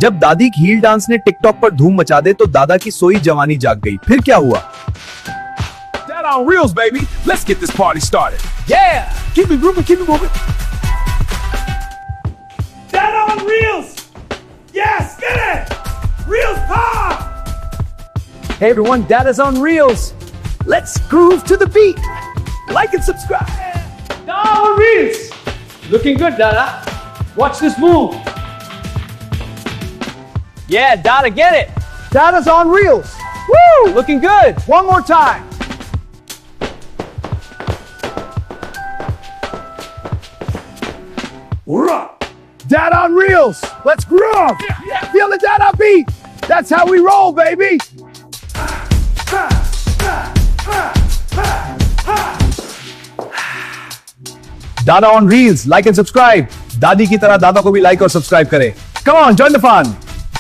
जब दादी की हील डांस ने टिकटॉक पर धूम मचा दे तो दादा की सोई जवानी जाग गई। फिर क्या हुआ? Dada On Reels, baby. Let's get this party started. Yeah, keep it moving, keep it moving. Dada On Reels! Yes, get it! Reels pop! Hey everyone, Dada's on Reels. Let's groove to the beat. Like and subscribe. Dada On Reels! Looking good, Dada. Watch this move. Yeah, Dada, get it. Dada's on Reels. Woo, looking good. One more time. Dada On Reels. Let's groove. Feel the Dada beat. That's how we roll, baby. Dada on Reels, like and subscribe. दादी की तरह दादा को भी like और subscribe करें. Come on, join the fun.